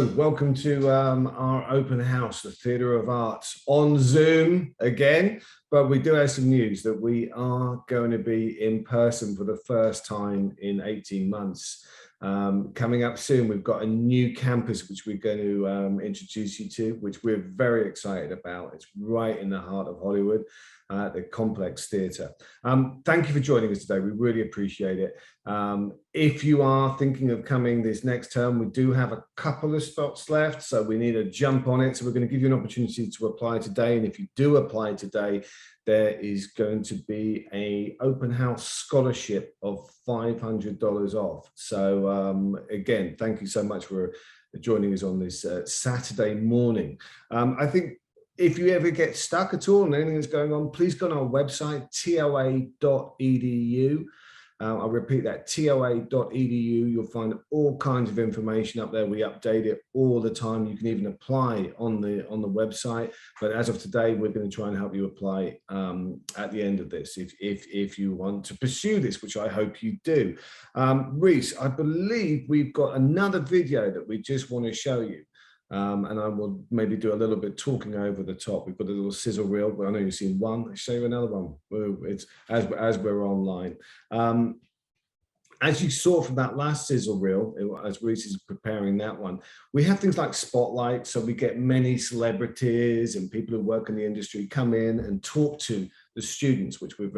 Hello, welcome to our open house, the Theatre of Arts, on Zoom again. But we do have some news that we are going to be in person for the first time in 18 months. Coming up soon, we've got a new campus which we're going to introduce you to, which we're very excited about. It's right in the heart of Hollywood, the Complex Theatre. Thank you for joining us today. We really appreciate it. If you are thinking of coming this next term, we do have a couple of spots left, so we need to jump on it. So we're going to give you an opportunity to apply today. And if you do apply today, there is going to be an open house scholarship of $500 off. So again, thank you so much for joining us on this Saturday morning. I think if you ever get stuck at all and anything that's going on, please go on our website, toa.edu. I'll repeat that, toa.edu. You'll find all kinds of information up there. We update it all the time. You can even apply on the website. But as of today, we're going to try and help you apply at the end of this, if you want to pursue this, which I hope you do. Reese, I believe we've got another video that we just want to show you. And I will maybe do a little bit talking over the top. We've got a little sizzle reel, but I know you've seen one. I'll show you another one. It's as we're online. As you saw from that last sizzle reel, as Reese is preparing that one, we have things like spotlight. So we get many celebrities and people who work in the industry come in and talk to the students, which we've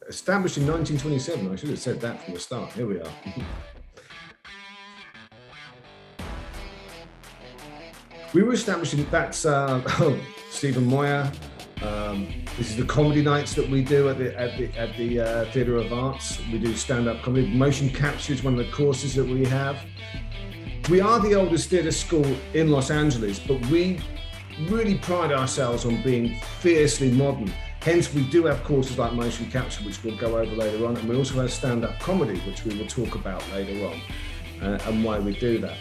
established in 1927. I should have said that from the start. Here we are. We were establishing, that's Stephen Moyer. This is the comedy nights that we do at the Theatre of Arts. We do stand-up comedy. Motion capture is one of the courses that we have. We are the oldest theatre school in Los Angeles, but we really pride ourselves on being fiercely modern. Hence, we do have courses like motion capture, which we'll go over later on. And we also have stand-up comedy, which we will talk about later on, and why we do that.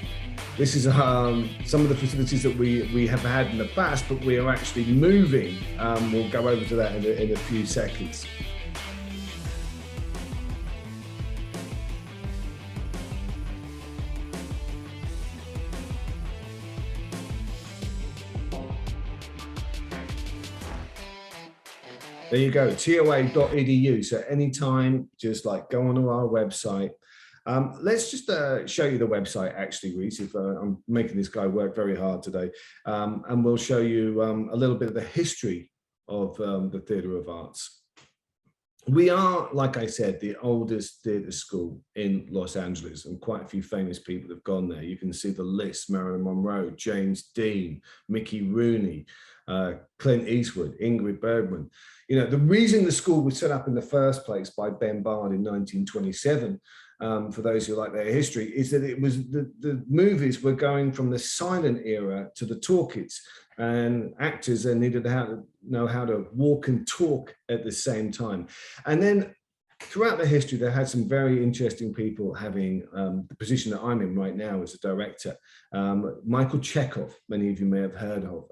This is some of the facilities that we have had in the past, but we are actually moving. We'll go over to that in a few seconds. There you go, toa.edu. So anytime, just like go onto our website. Let's just show you the website, actually, Reese, if I'm making this guy work very hard today. And we'll show you a little bit of the history of the Theatre of Arts. We are, like I said, the oldest theatre school in Los Angeles, and quite a few famous people have gone there. You can see the list: Marilyn Monroe, James Dean, Mickey Rooney, Clint Eastwood, Ingrid Bergman. You know, the reason the school was set up in the first place by Ben Bard in 1927, for those who like their history, is that it was the movies were going from the silent era to the talkies, and actors needed to know how to walk and talk at the same time. And then throughout the history, they had some very interesting people having the position that I'm in right now as a director. Michael Chekhov, many of you may have heard of.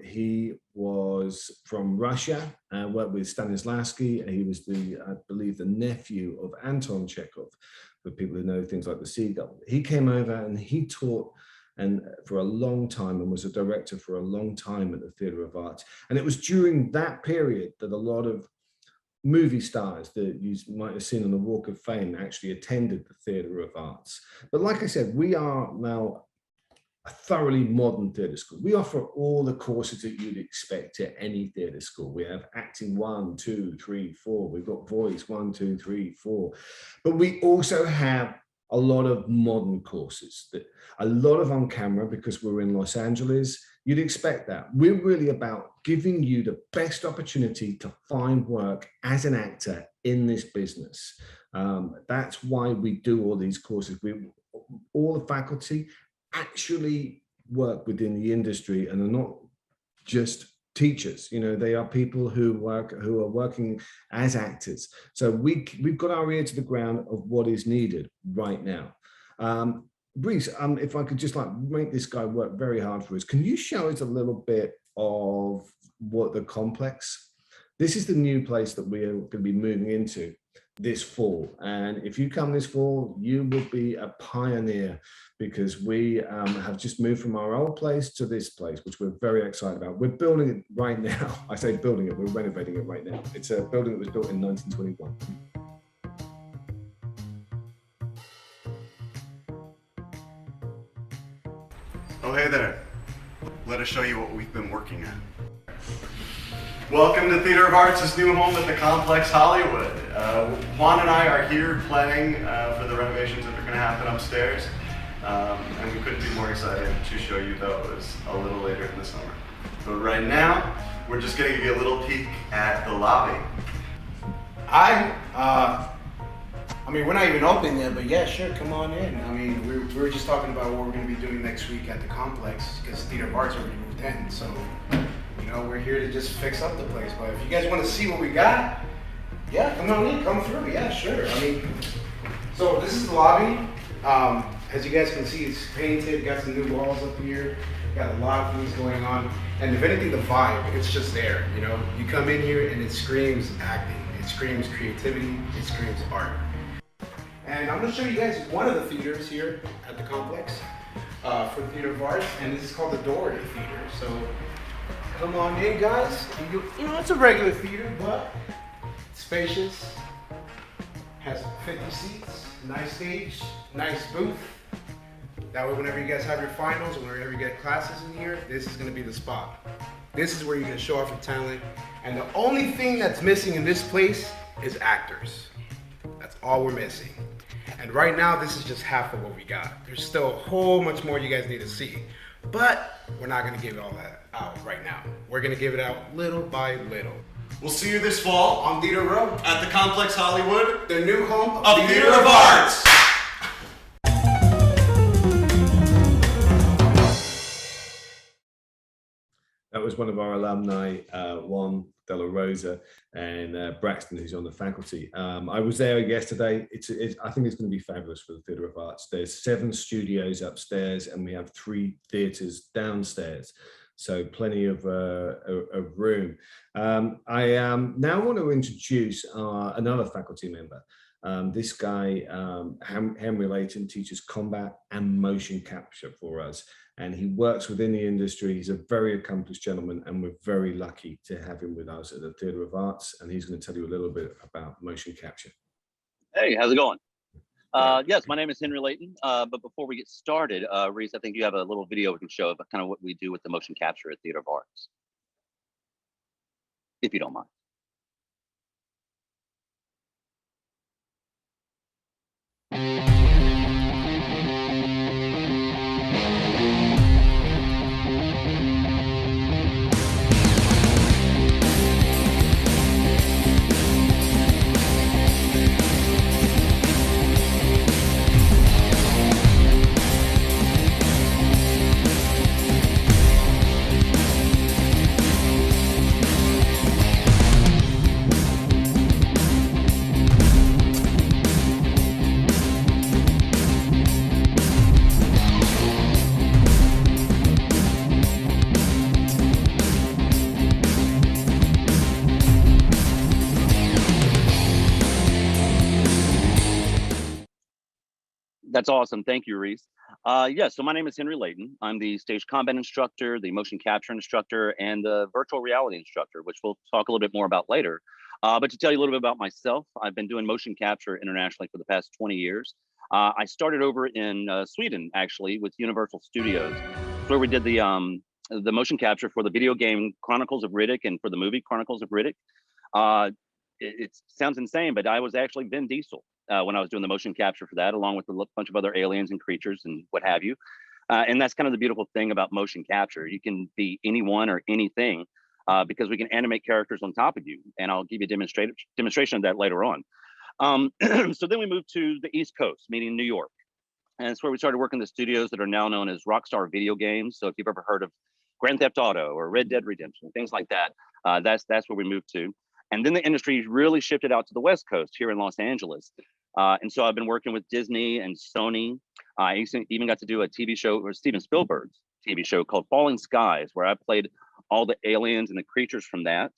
He was from Russia and worked with Stanislavski. He was I believe, the nephew of Anton Chekhov, for people who know things like The Seagull. He came over and he taught for a long time and was a director for a long time at the Theatre of Arts. And it was during that period that a lot of movie stars that you might have seen on the Walk of Fame actually attended the Theatre of Arts. But like I said, we are now a thoroughly modern theatre school. We offer all the courses that you'd expect at any theatre school. We have acting 1, 2, 3, 4. We've got voice 1, 2, 3, 4. But we also have a lot of modern courses, a lot of on camera, because we're in Los Angeles. You'd expect that. We're really about giving you the best opportunity to find work as an actor in this business. That's why we do all these courses. All the faculty actually work within the industry and are not just teachers. You know, they are people who are working as actors. So we've got our ear to the ground of what is needed right now. Reese, if I could just make this guy work very hard for us, can you show us a little bit of what the complex This is the new place that we are going to be moving into this fall. And if you come this fall, you will be a pioneer, because we have just moved from our old place to this place, which we're very excited about. We're building it right now. I say building it, we're renovating it right now. It's a building that was built in 1921. Oh, hey there. Let us show you what we've been working on. Welcome to Theater of Arts' new home at the Complex Hollywood. Juan and I are here planning for the renovations that are going to happen upstairs, and we couldn't be more excited to show you those a little later in the summer. But right now, we're just going to give you a little peek at the lobby. I mean, we're not even open yet, but yeah, sure, come on in. I mean, we were just talking about what we're going to be doing next week at the complex, because Theater of Arts already moved in. So, you know, we're here to just fix up the place. But if you guys want to see what we got, yeah, come on in, come through. Yeah, sure. I mean, so this is the lobby. As you guys can see, it's painted, got some new walls up here, got a lot of things going on. And if anything, the vibe, it's just there, you know? You come in here and it screams acting, it screams creativity, it screams art. And I'm going to show you guys one of the theaters here at the complex for the Theater of Arts, and this is called the DeHorter Theater. So come on in, guys. You know, it's a regular theater, but it's spacious, has 50 seats, nice stage, nice booth. That way, whenever you guys have your finals, or whenever you get classes in here, this is going to be the spot. This is where you're going to show off your talent, and the only thing that's missing in this place is actors. That's all we're missing. And right now, this is just half of what we got. There's still a whole much more you guys need to see. But we're not gonna give all that out right now. We're gonna give it out little by little. We'll see you this fall On Theater Row, at the Complex Hollywood, the new home of Theater of Arts. That was one of our alumni, Juan De La Rosa, and Braxton, who's on the faculty. I was there yesterday. I think it's going to be fabulous for the Theatre of Arts. There's 7 studios upstairs, and we have 3 theatres downstairs. So plenty of room. I now want to introduce another faculty member. This guy, Henry Layton, teaches combat and motion capture for us. And he works within the industry. He's a very accomplished gentleman, and we're very lucky to have him with us at the Theatre of Arts. And he's going to tell you a little bit about motion capture. Hey, how's it going? Yes, my name is Henry Layton. But before we get started, Reese, I think you have a little video we can show about kind of what we do with the motion capture at Theatre of Arts, if you don't mind. That's awesome. Thank you, Reese. Yeah, so my name is Henry Layton. I'm the stage combat instructor, the motion capture instructor, and the virtual reality instructor, which we'll talk a little bit more about later. But to tell you a little bit about myself, I've been doing motion capture internationally for the past 20 years. I started over in Sweden, actually, with Universal Studios, where we did the motion capture for the video game Chronicles of Riddick and for the movie Chronicles of Riddick. It sounds insane, but I was actually Vin Diesel when I was doing the motion capture for that, along with a bunch of other aliens and creatures and what have you. And that's kind of the beautiful thing about motion capture. You can be anyone or anything because we can animate characters on top of you. And I'll give you a demonstration of that later on. So then we moved to the East Coast, meaning New York. And it's where we started working the studios that are now known as Rockstar Video Games. So if you've ever heard of Grand Theft Auto or Red Dead Redemption, things like that, that's where we moved to. And then the industry really shifted out to the West Coast here in Los Angeles. And so I've been working with Disney and Sony. I even got to do a TV show, or Steven Spielberg's TV show called Falling Skies, where I played all the aliens and the creatures from that.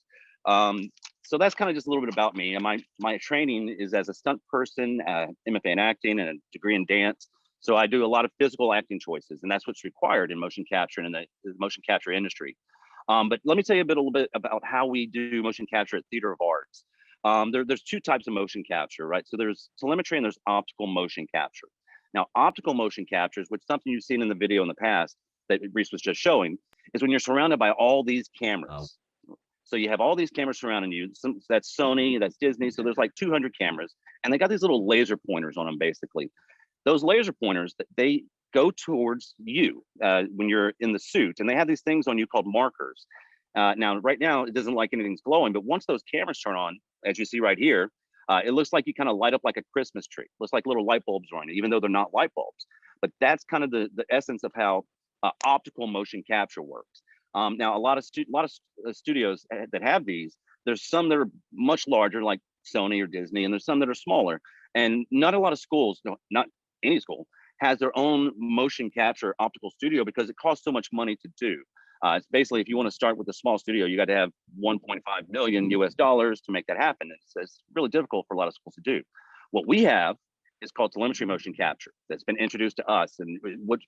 So that's kind of just a little bit about me. And my training is as a stunt person, MFA in acting and a degree in dance. So I do a lot of physical acting choices, and that's what's required in motion capture and in the motion capture industry. But let me tell you a little bit about how we do motion capture at Theater of Arts. There's two types of motion capture, right? So there's telemetry and there's optical motion capture. Now, optical motion capture, which is something you've seen in the video in the past that Reese was just showing, is when you're surrounded by all these cameras. So you have all these cameras surrounding you. That's Sony, that's Disney. So there's like 200 cameras, and they got these little laser pointers on them, basically. Those laser pointers, they go towards you when you're in the suit, and they have these things on you called markers. Now, right now, it doesn't look like anything's glowing, but once those cameras turn on, as you see right here, it looks like you kind of light up like a Christmas tree. It looks like little light bulbs are on it, even though they're not light bulbs. But that's kind of the essence of how optical motion capture works. Now, a lot of studios that have these, there's some that are much larger, like Sony or Disney, and there's some that are smaller. And not a lot of schools, not any school, has their own motion capture optical studio because it costs so much money to do. It's basically, if you want to start with a small studio, you got to have 1.5 million US dollars to make that happen. It's really difficult for a lot of schools to do. What we have is called telemetry motion capture that's been introduced to us. And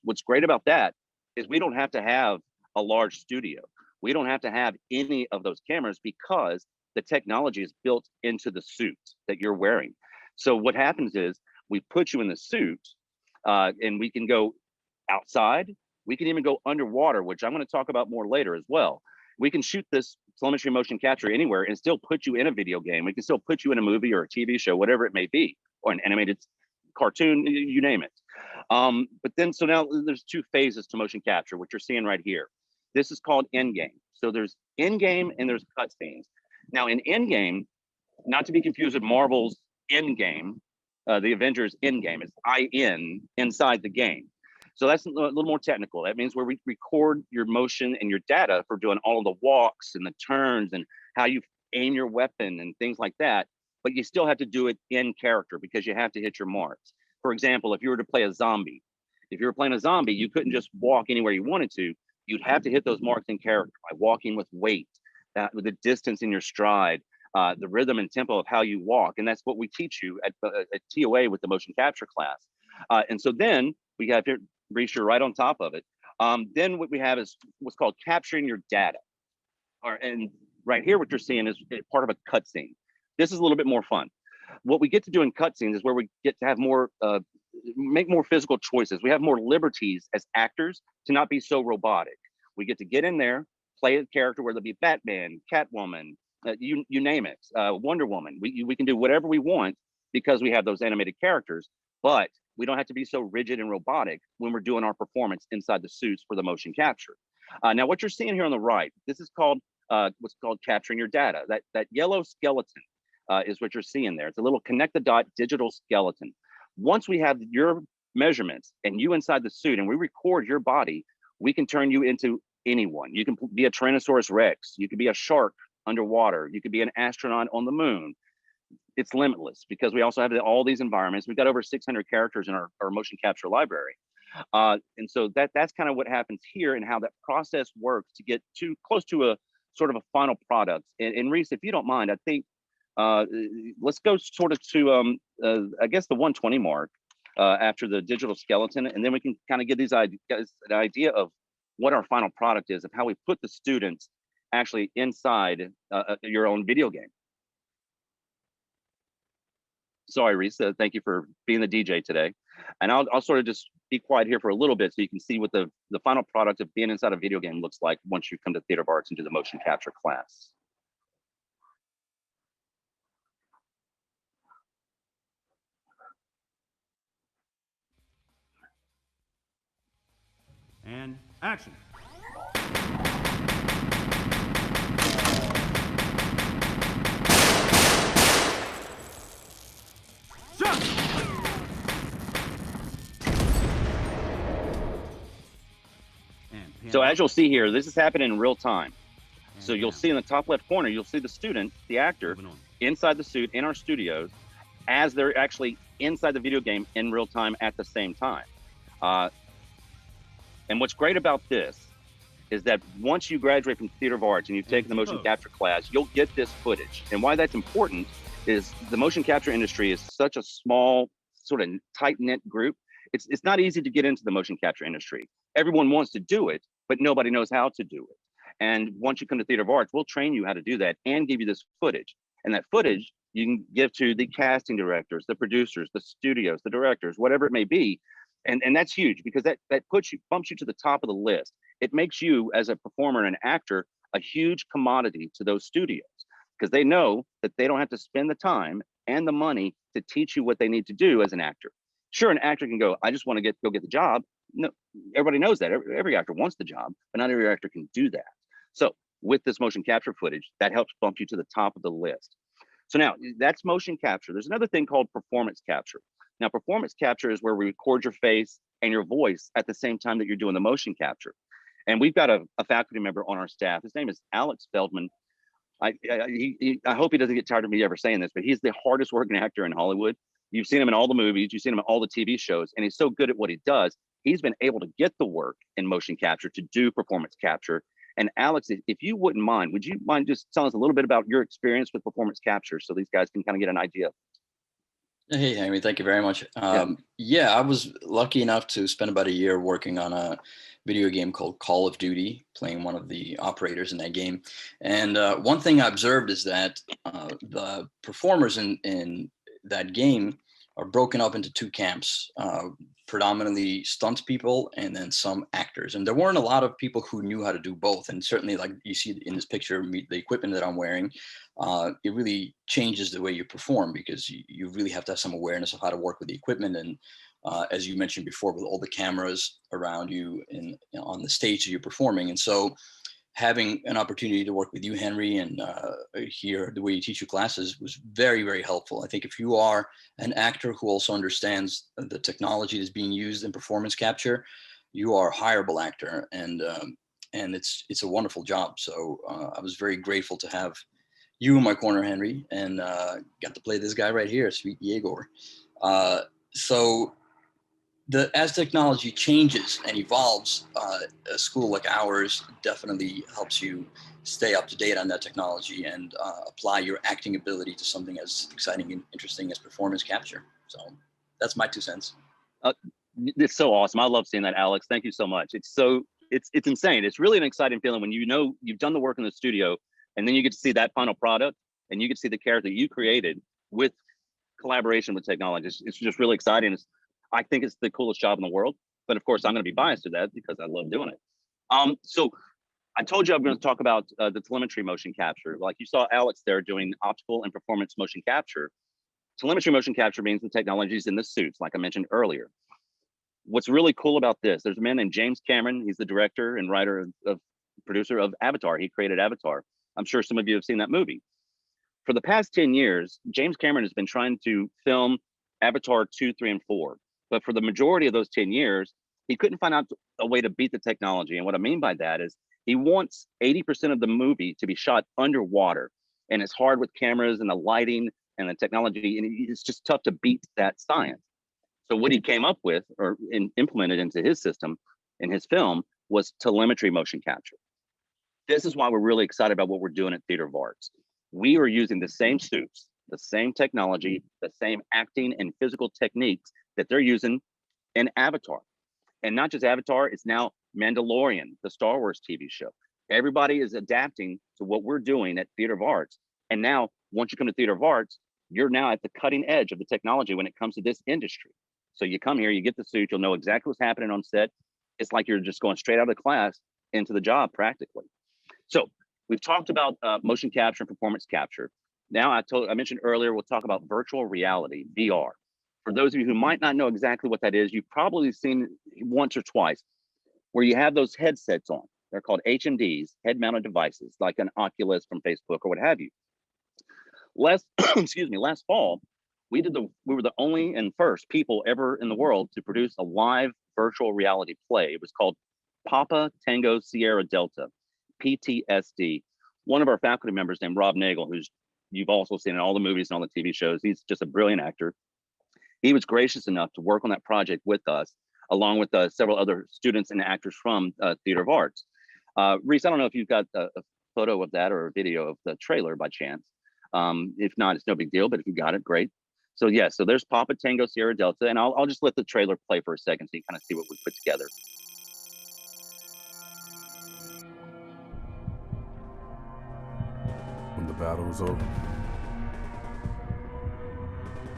what's great about that is we don't have to have a large studio. We don't have to have any of those cameras because the technology is built into the suit that you're wearing. So what happens is we put you in the suit and we can go outside. We can even go underwater, which I'm going to talk about more later as well. We can shoot this telemetry motion capture anywhere and still put you in a video game. We can still put you in a movie or a TV show, whatever it may be, or an animated cartoon, you name it. But then, so now there's two phases to motion capture, which you're seeing right here. This is called in-game. So there's in-game and there's cutscenes. Now in in-game, not to be confused with Marvel's in-game, the Avengers in-game, it's I-N, inside the game. So that's a little more technical. That means where we record your motion and your data for doing all the walks and the turns and how you aim your weapon and things like that. But you still have to do it in character because you have to hit your marks. For example, if you were to play a zombie, if you were playing a zombie, you couldn't just walk anywhere you wanted to. You'd have to hit those marks in character by walking with weight, with the distance in your stride, the rhythm and tempo of how you walk. And that's what we teach you at TOA with the motion capture class. And so then we have here, Reese, you're right on top of it. Then what we have is what's called capturing your data. And right here, what you're seeing is part of a cutscene. This is a little bit more fun. What we get to do in cutscenes is where we get to have more, make more physical choices. We have more liberties as actors to not be so robotic. We get to get in there, play a character, whether it be Batman, Catwoman, you name it, Wonder Woman. We can do whatever we want because we have those animated characters, but we don't have to be so rigid and robotic when we're doing our performance inside the suits for the motion capture. Now, what you're seeing here on the right, this is called what's called capturing your data. That yellow skeleton is what you're seeing there. It's a little connect the dot digital skeleton. Once we have your measurements and you inside the suit and we record your body, we can turn you into anyone. You can be a Tyrannosaurus Rex. You could be a shark underwater. You could be an astronaut on the moon. It's limitless because we also have all these environments. We've got over 600 characters in our motion capture library. And so that's kind of what happens here and how that process works to get too close to a sort of a final product. And Reese, if you don't mind, I think let's go sort of to, I guess, the 120 mark after the digital skeleton. And then we can kind of get these ideas, an idea of what our final product is, of how we put the students actually inside your own video game. Sorry, Reese, thank you for being the DJ today. And I'll sort of just be quiet here for a little bit so you can see what the final product of being inside a video game looks like once you come to Theater of Arts and do the motion capture class. And action. So as you'll see here, this is happening in real time. So you'll see in the top left corner, you'll see the student, the actor, inside the suit in our studios as they're actually inside the video game in real time at the same time. And what's great about this is that once you graduate from Theater of Arts and you've taken the motion capture class, you'll get this footage. And why that's important is the motion capture industry is such a small, sort of tight-knit group. It's not easy to get into the motion capture industry. Everyone wants to do it, but nobody knows how to do it. And once you come to Theater of Arts, we'll train you how to do that and give you this footage. And that footage you can give to the casting directors, the producers, the studios, the directors, whatever it may be. And that's huge, because that bumps you to the top of the list. It makes you, as a performer and an actor, a huge commodity to those studios, because they know that they don't have to spend the time and the money to teach you what they need to do as an actor. Sure, an actor can go, I just want to go get the job. No, everybody knows that. Every actor wants the job, but not every actor can do that. So with this motion capture footage, that helps bump you to the top of the list. So now that's motion capture. There's another thing called performance capture. Now, performance capture is where we record your face and your voice at the same time that you're doing the motion capture. And we've got a faculty member on our staff. His name is Alex Feldman. I hope he doesn't get tired of me ever saying this, but he's the hardest working actor in Hollywood. You've seen him in all the movies, you've seen him in all the TV shows, and he's so good at what he does. He's been able to get the work in motion capture to do performance capture. And Alex, if you wouldn't mind, would you mind just telling us a little bit about your experience with performance capture so these guys can kind of get an idea? Hey, Henry, thank you very much. Yeah, I was lucky enough to spend about a year working on a video game called Call of Duty, playing one of the operators in that game. And one thing I observed is that the performers in that game are broken up into two camps, predominantly stunt people and then some actors. And there weren't a lot of people who knew how to do both. And certainly, like you see in this picture, the equipment that I'm wearing, it really changes the way you perform, because you really have to have some awareness of how to work with the equipment. And as you mentioned before, with all the cameras around you and on the stage that you're performing. And so having an opportunity to work with you, Henry, and hear the way you teach your classes was very, very helpful. I think if you are an actor who also understands the technology that's being used in performance capture, you are a hireable actor, and it's a wonderful job. So I was very grateful to have you in my corner, Henry, and got to play this guy right here, Sweet Yegor. So as technology changes and evolves, a school like ours definitely helps you stay up to date on that technology and apply your acting ability to something as exciting and interesting as performance capture. So that's my 2 cents. It's so awesome. I love seeing that, Alex. Thank you so much. It's insane. It's really an exciting feeling when you know you've done the work in the studio, and then you get to see that final product, and you get to see the character you created with collaboration with technology. It's just really exciting. I think it's the coolest job in the world, but of course I'm going to be biased to that because I love doing it. So I told you I'm going to talk about the telemetry motion capture. Like you saw Alex there doing optical and performance motion capture. Telemetry motion capture means the technology is in the suits, like I mentioned earlier. What's really cool about this, there's a man named James Cameron. He's the director and writer of producer of Avatar. He created Avatar. I'm sure some of you have seen that movie. For the past 10 years, James Cameron has been trying to film Avatar 2, 3, and 4. But for the majority of those 10 years, he couldn't find out a way to beat the technology. And what I mean by that is he wants 80% of the movie to be shot underwater. And it's hard with cameras and the lighting and the technology. And it's just tough to beat that science. So what he came up with or implemented into his system in his film was telemetry motion capture. This is why we're really excited about what we're doing at Theater of Arts. We are using the same suits, the same technology, the same acting and physical techniques that they're using in Avatar. And not just Avatar, it's now Mandalorian, the Star Wars TV show. Everybody is adapting to what we're doing at Theater of Arts. And now, once you come to Theater of Arts, you're now at the cutting edge of the technology when it comes to this industry. So you come here, you get the suit, you'll know exactly what's happening on set. It's like you're just going straight out of class into the job practically. So we've talked about motion capture and performance capture. Now I mentioned earlier, we'll talk about virtual reality, VR. For those of you who might not know exactly what that is, you've probably seen it once or twice, where you have those headsets on. They're called HMDs, head-mounted devices, like an Oculus from Facebook or what have you. Last fall, we were the only and first people ever in the world to produce a live virtual reality play. It was called Papa Tango Sierra Delta, PTSD. One of our faculty members named Rob Nagel, who's you've also seen in all the movies and all the TV shows, he's just a brilliant actor. He was gracious enough to work on that project with us, along with several other students and actors from Theater of Arts. Reese, I don't know if you've got a photo of that or a video of the trailer by chance. If not, it's no big deal, but if you got it, great. So yeah, so there's Papa Tango Sierra Delta, and I'll just let the trailer play for a second so you kind of see what we put together. When the battle is over,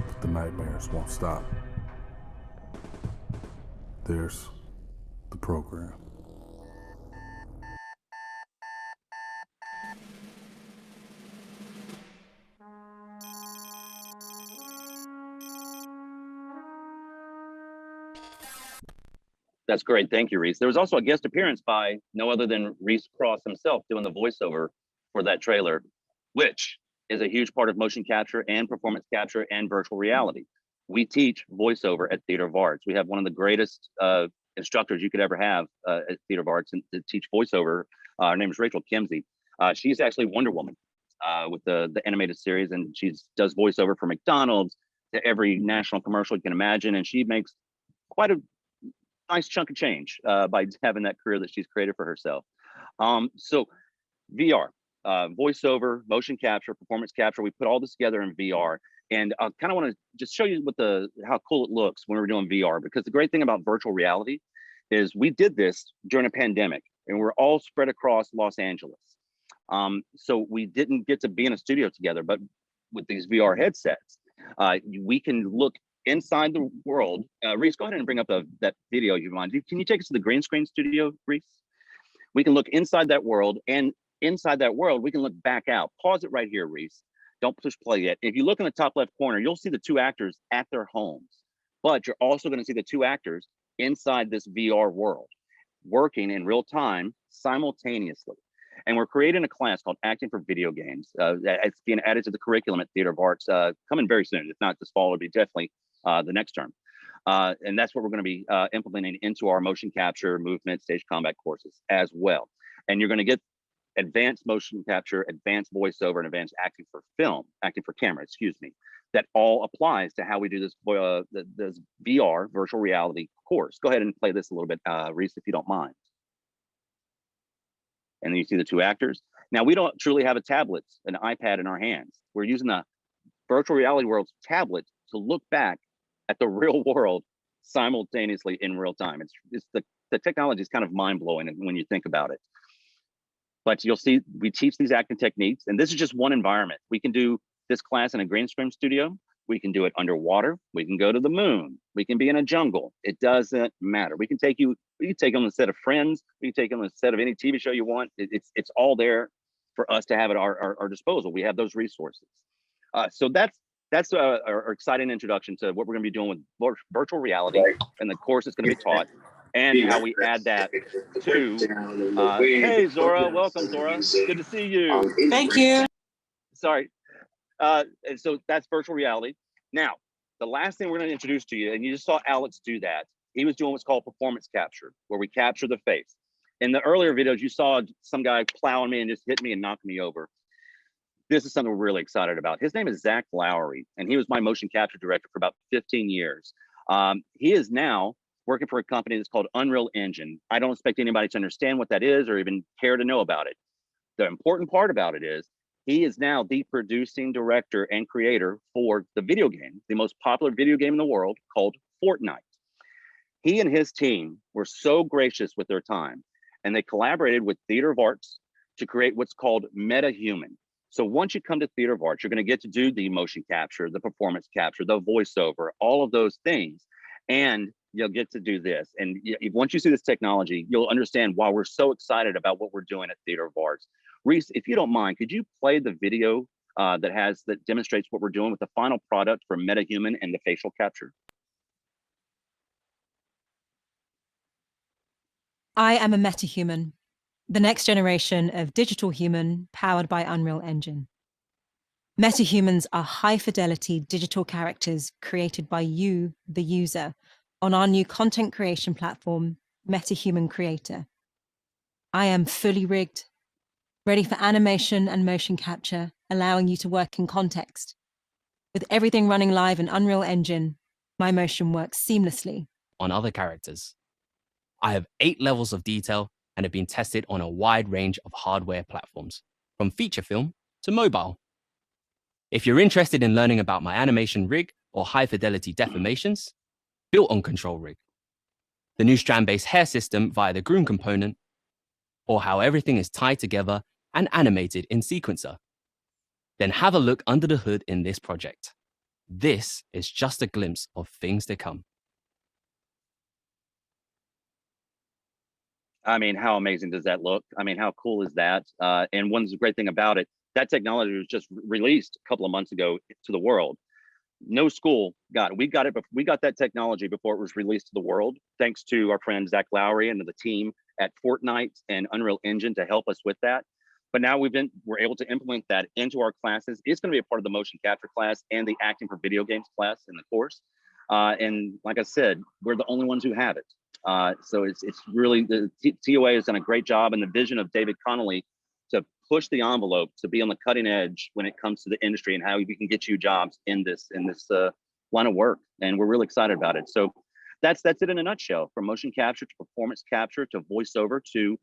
but the nightmares won't stop. There's the program. That's great. Thank you, Reese. There was also a guest appearance by no other than Reese Cross himself doing the voiceover for that trailer, which is a huge part of motion capture and performance capture and virtual reality. We teach voiceover at Theater of Arts. We have one of the greatest instructors you could ever have at Theater of Arts and to teach voiceover. Her name is Rachel Kimsey. She's actually Wonder Woman with the animated series, and she does voiceover for McDonald's to every national commercial you can imagine, and she makes quite a nice chunk of change by having that career that she's created for herself. So VR, voiceover, motion capture, performance capture, we put all this together in VR. And I kind of want to just show you what how cool it looks when we're doing VR, because the great thing about virtual reality is we did this during a pandemic and we're all spread across Los Angeles. So we didn't get to be in a studio together, but with these VR headsets, we can look inside the world. Reese, go ahead and bring up that video you mind. Can you take us to the green screen studio, Reese? We can look inside that world, and inside that world, we can look back out. Pause it right here, Reese. Don't push play yet. If you look in the top left corner, you'll see the two actors at their homes, but you're also going to see the two actors inside this VR world, working in real time simultaneously. And we're creating a class called Acting for Video Games. It's being added to the curriculum at Theater of Arts coming very soon. If not this fall, it'll be definitely the next term. And that's what we're going to be implementing into our motion capture, movement, stage combat courses as well. And you're going to get advanced motion capture, advanced voiceover, and advanced acting for camera, excuse me. That all applies to how we do this VR, virtual reality course. Go ahead and play this a little bit, Reese, if you don't mind. And then you see the two actors. Now, we don't truly have a tablet, an iPad in our hands. We're using the virtual reality world's tablet to look back at the real world simultaneously in real time. It's the technology is kind of mind-blowing when you think about it. But you'll see we teach these acting techniques, and this is just one environment. We can do this class in a green screen studio. We can do it underwater. We can go to the moon. We can be in a jungle. It doesn't matter. We can take on the set of Friends. We can take on the set of any TV show you want. It's all there for us to have at our disposal. We have those resources. So that's our exciting introduction to what we're going to be doing with virtual reality and the course that's going to be taught, and how we add that to. Hey, Zora, welcome, Zora. Good to see you. Thank you. Sorry. And so that's virtual reality. Now, the last thing we're going to introduce to you, and you just saw Alex do that. He was doing what's called performance capture, where we capture the face. In the earlier videos, you saw some guy plowing me and just hit me and knocked me over. This is something we're really excited about. His name is Zach Lowry, and he was my motion capture director for about 15 years. He is now working for a company that's called Unreal Engine. I don't expect anybody to understand what that is or even care to know about it. The important part about it is he is now the producing director and creator for the video game, the most popular video game in the world, called Fortnite. He and his team were so gracious with their time, and they collaborated with Theater of Arts to create what's called MetaHuman. So once you come to Theater of Arts, you're going to get to do the motion capture, the performance capture, the voiceover, all of those things, and you'll get to do this. And once you see this technology, you'll understand why we're so excited about what we're doing at Theater of Arts. Reese, if you don't mind, could you play the video that demonstrates what we're doing with the final product for MetaHuman and the facial capture? I am a metahuman, the next generation of digital human powered by Unreal Engine. Metahumans are high-fidelity digital characters created by you, the user, on our new content creation platform, MetaHuman Creator. I am fully rigged, ready for animation and motion capture, allowing you to work in context. With everything running live in Unreal Engine, my motion works seamlessly. On other characters, I have 8 levels of detail and have been tested on a wide range of hardware platforms, from feature film to mobile. If you're interested in learning about my animation rig or high-fidelity deformations, built on Control Rig, the new strand-based hair system via the Groom component, or how everything is tied together and animated in Sequencer, then have a look under the hood in this project. This is just a glimpse of things to come. I mean, how amazing does that look? I mean, how cool is that? And one great thing about it, that technology was just released a couple of months ago to the world. No school got it. We got that technology before it was released to the world, thanks to our friend Zach Lowry and the team at Fortnite and Unreal Engine to help us with that. But now we're able to implement that into our classes. It's going to be a part of the motion capture class and the acting for video games class in the course. And like I said, we're the only ones who have it. So it's really, the TOA has done a great job, and the vision of David Conolly to push the envelope, to be on the cutting edge when it comes to the industry and how we can get you jobs in this line of work. And we're really excited about it. So that's it in a nutshell, from motion capture to performance capture to voiceover to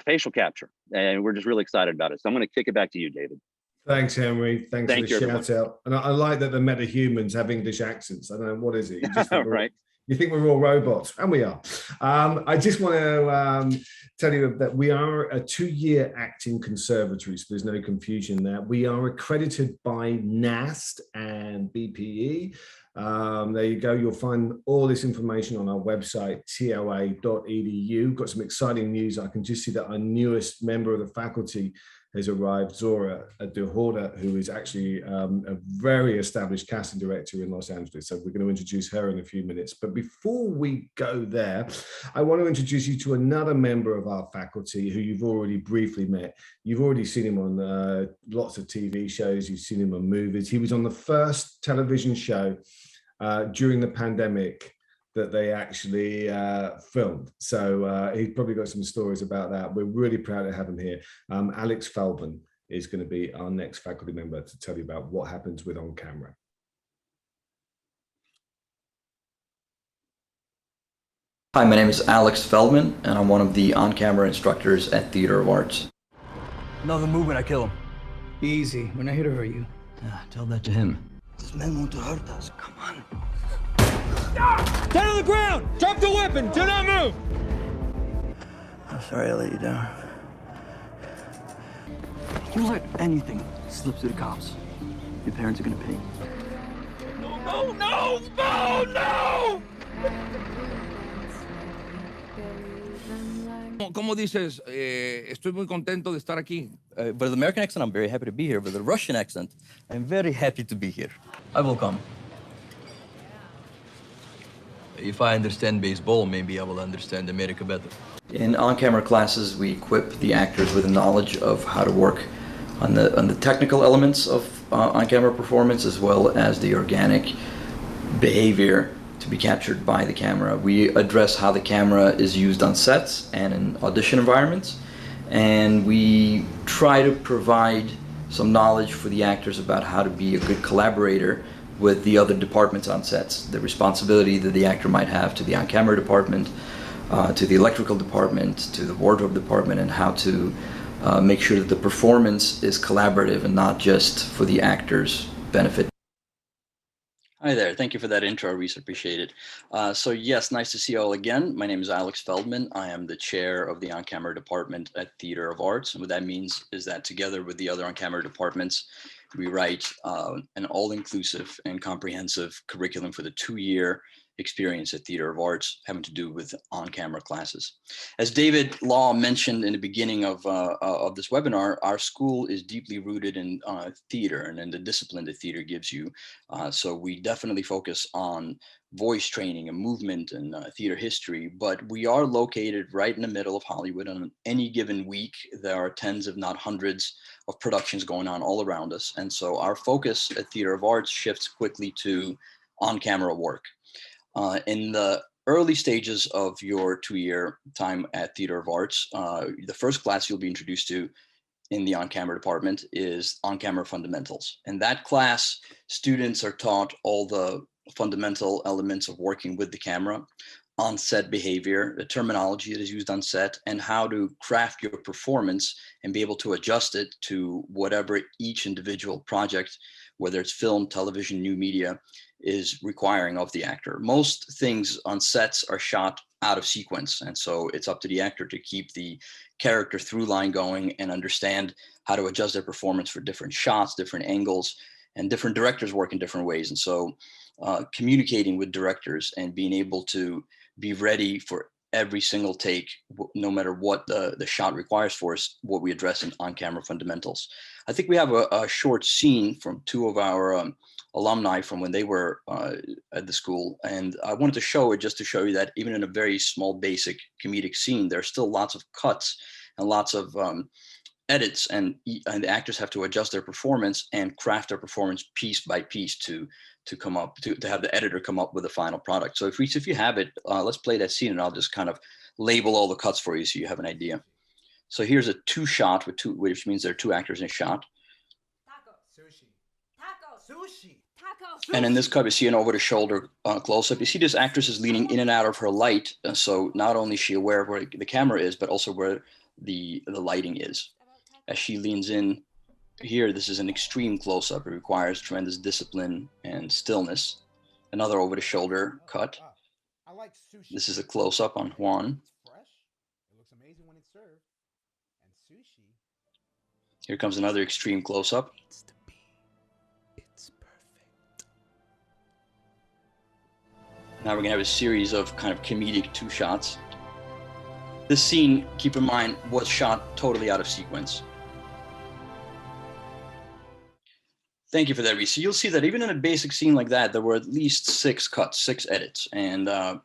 facial capture. And we're just really excited about it. So I'm going to kick it back to you, David. Thanks, Henry. Thanks for the shout everyone. out. And I like that the metahumans have English accents. I don't know, what is it? You just think Right. You think we're all robots, and we are. I just want to tell you that we are a 2-year acting conservatory, so there's no confusion there. We are accredited by NAST and BPE. There you go. You'll find all this information on our website, toa.edu. Got some exciting news. I can just see that our newest member of the faculty has arrived, Zora DeHorter, who is actually a very established casting director in Los Angeles. So we're going to introduce her in a few minutes. But before we go there, I want to introduce you to another member of our faculty who you've already briefly met. You've already seen him on lots of TV shows. You've seen him on movies. He was on the first television show during the pandemic that they actually filmed. So he's probably got some stories about that. We're really proud to have him here. Alex Feldman is going to be our next faculty member to tell you about what happens with on camera. Hi, my name is Alex Feldman, and I'm one of the on-camera instructors at Theater of Arts. Another movement, I kill him. Easy. We're not here to hurt you. Yeah, tell that to him. This man want to hurt us. Come on. Down on the ground! Drop the weapon! Do not move! I'm sorry I let you down. You let anything slip through the cops, your parents are gonna pay. No! ¿Cómo dices? Estoy muy contento de estar aquí. But the American accent, I'm very happy to be here. But the Russian accent, I'm very happy to be here. I will come. If I understand baseball, maybe I will understand America better. In on-camera classes, we equip the actors with a knowledge of how to work on the technical elements of on-camera performance, as well as the organic behavior to be captured by the camera. We address how the camera is used on sets and in audition environments, and we try to provide some knowledge for the actors about how to be a good collaborator with the other departments on sets, the responsibility that the actor might have to the on-camera department, to the electrical department, to the wardrobe department, and how to make sure that the performance is collaborative and not just for the actor's benefit. Hi there, thank you for that intro, Reese, appreciate it. So yes, nice to see you all again. My name is Alex Feldman. I am the chair of the on-camera department at Theater of Arts. And what that means is that together with the other on-camera departments, we write an all-inclusive and comprehensive curriculum for the 2-year experience at Theater of Arts having to do with on-camera classes. As David Law mentioned in the beginning of this webinar, our school is deeply rooted in theater and in the discipline that theater gives you. So we definitely focus on voice training and movement and theater history, but we are located right in the middle of Hollywood. On any given week, there are tens, if not hundreds, of productions going on all around us. And so our focus at Theater of Arts shifts quickly to on-camera work. In the early stages of your 2-year time at Theater of Arts, the first class you'll be introduced to in the on-camera department is on-camera fundamentals. In that class, students are taught all the fundamental elements of working with the camera. on-set behavior, the terminology that is used on set, and how to craft your performance and be able to adjust it to whatever each individual project, whether it's film, television, new media, is requiring of the actor. Most things on sets are shot out of sequence, and so it's up to the actor to keep the character through line going and understand how to adjust their performance for different shots, different angles, and different directors work in different ways. And so communicating with directors and being able to be ready for every single take, no matter what the shot requires for us, what we address in on-camera fundamentals. I think we have a short scene from two of our alumni from when they were at the school. And I wanted to show it just to show you that even in a very small, basic comedic scene, there's still lots of cuts and lots of edits, and the actors have to adjust their performance and craft their performance piece by piece to come up to have the editor come up with a final product. So if you have it, let's play that scene, and I'll just kind of label all the cuts for you so you have an idea. So here's a two shot with two, which means there are two actors in a shot. Taco. Sushi. Taco. Sushi. Taco. And in this cut, we see an over-the-shoulder close-up. You see this actress is leaning in and out of her light, so not only is she aware of where the camera is, but also where the lighting is. As she leans in here, this is an extreme close-up. It requires tremendous discipline and stillness. Another over-the-shoulder cut. I like sushi. This is a close-up on Juan. It's fresh. It looks amazing when it's served. And sushi. Here comes another extreme close-up. It's to be. It's perfect. Now we're gonna have a series of kind of comedic two shots. This scene, keep in mind, was shot totally out of sequence. Thank you for that, Reese. So you'll see that even in a basic scene like that, there were at least 6 cuts, 6 edits. And the